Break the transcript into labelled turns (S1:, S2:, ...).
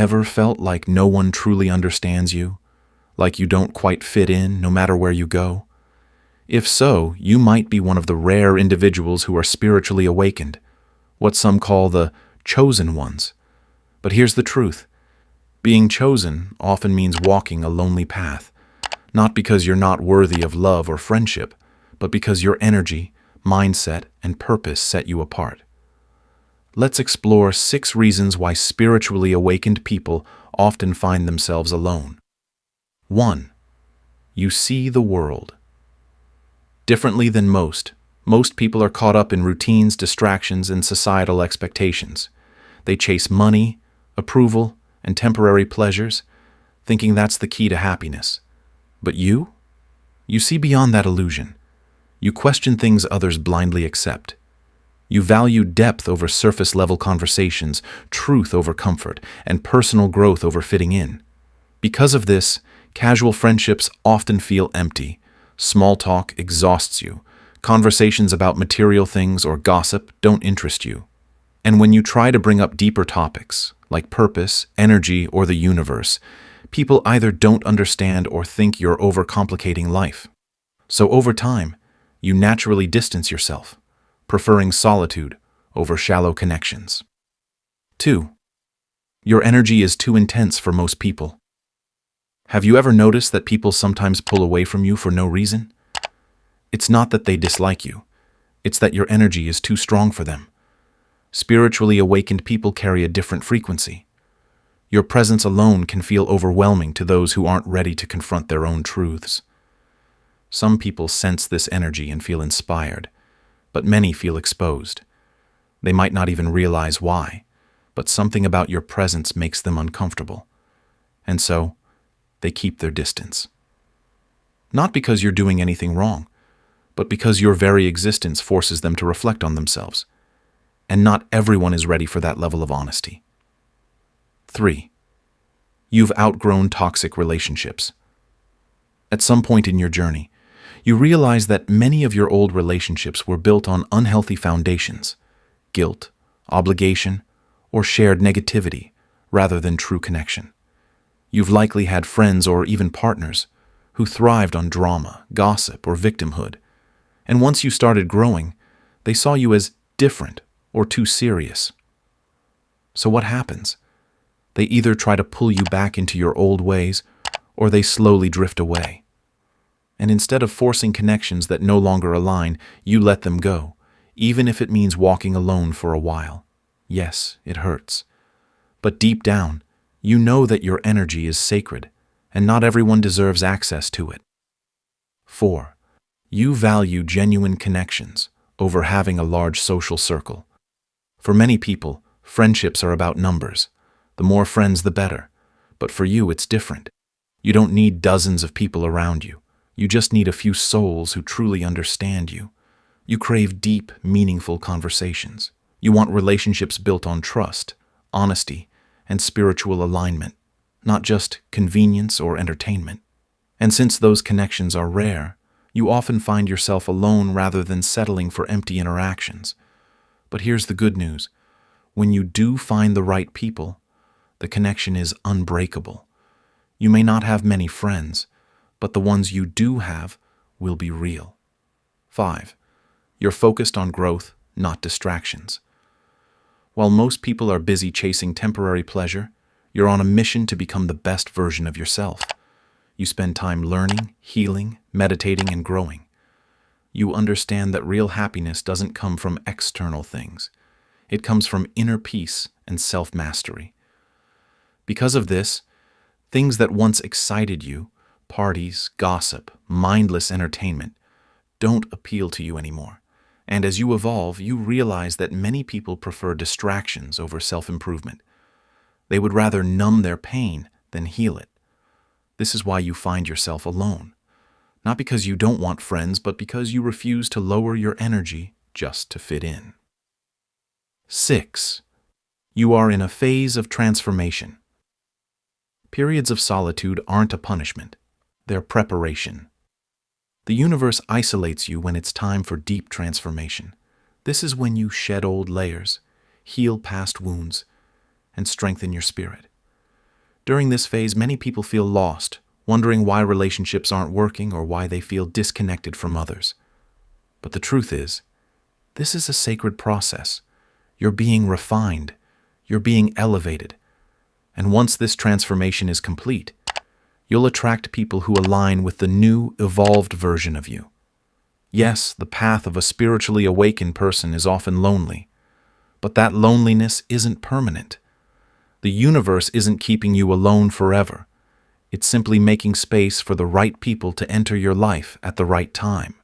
S1: ever felt like no one truly understands you? Like you don't quite fit in, no matter where you go? If so, you might be one of the rare individuals who are spiritually awakened, what some call the chosen ones. But here's the truth. Being chosen often means walking a lonely path, not because you're not worthy of love or friendship, but because your energy, mindset, and purpose set you apart. Let's explore 6 reasons why spiritually awakened people often find themselves alone. 1. You see the world. Differently than most people are caught up in routines, distractions, and societal expectations. They chase money, approval, and temporary pleasures, thinking that's the key to happiness. But you? You see beyond that illusion. You question things others blindly accept. You value depth over surface-level conversations, truth over comfort, and personal growth over fitting in. Because of this, casual friendships often feel empty. Small talk exhausts you. Conversations about material things or gossip don't interest you. And when you try to bring up deeper topics, like purpose, energy, or the universe, people either don't understand or think you're overcomplicating life. So over time, you naturally distance yourself, preferring solitude over shallow connections. 2. Your energy is too intense for most people. Have you ever noticed that people sometimes pull away from you for no reason? It's not that they dislike you. It's that your energy is too strong for them. Spiritually awakened people carry a different frequency. Your presence alone can feel overwhelming to those who aren't ready to confront their own truths. Some people sense this energy and feel inspired, but many feel exposed. They might not even realize why, but something about your presence makes them uncomfortable. And so, they keep their distance. Not because you're doing anything wrong, but because your very existence forces them to reflect on themselves. And not everyone is ready for that level of honesty. 3. You've outgrown toxic relationships. At some point in your journey, you realize that many of your old relationships were built on unhealthy foundations, guilt, obligation, or shared negativity, rather than true connection. You've likely had friends or even partners who thrived on drama, gossip, or victimhood. And once you started growing, they saw you as different or too serious. So what happens? They either try to pull you back into your old ways, or they slowly drift away. And instead of forcing connections that no longer align, you let them go, even if it means walking alone for a while. Yes, it hurts. But deep down, you know that your energy is sacred, and not everyone deserves access to it. 4. You value genuine connections over having a large social circle. For many people, friendships are about numbers. The more friends, the better. But for you, it's different. You don't need dozens of people around you. You just need a few souls who truly understand you. You crave deep, meaningful conversations. You want relationships built on trust, honesty, and spiritual alignment, not just convenience or entertainment. And since those connections are rare, you often find yourself alone rather than settling for empty interactions. But here's the good news. When you do find the right people, the connection is unbreakable. You may not have many friends, but the ones you do have will be real. 5. You're focused on growth, not distractions. While most people are busy chasing temporary pleasure, you're on a mission to become the best version of yourself. You spend time learning, healing, meditating, and growing. You understand that real happiness doesn't come from external things. It comes from inner peace and self-mastery. Because of this, things that once excited you, parties, gossip, mindless entertainment, don't appeal to you anymore. And as you evolve, you realize that many people prefer distractions over self-improvement. They would rather numb their pain than heal it. This is why you find yourself alone. Not because you don't want friends, but because you refuse to lower your energy just to fit in. 6. You are in a phase of transformation. Periods of solitude aren't a punishment. They're preparation. The universe isolates you when it's time for deep transformation. This is when you shed old layers, heal past wounds, and strengthen your spirit. During this phase, many people feel lost, wondering why relationships aren't working or why they feel disconnected from others. But the truth is, this is a sacred process. You're being refined. You're being elevated. And once this transformation is complete, you'll attract people who align with the new, evolved version of you. Yes, the path of a spiritually awakened person is often lonely, but that loneliness isn't permanent. The universe isn't keeping you alone forever. It's simply making space for the right people to enter your life at the right time.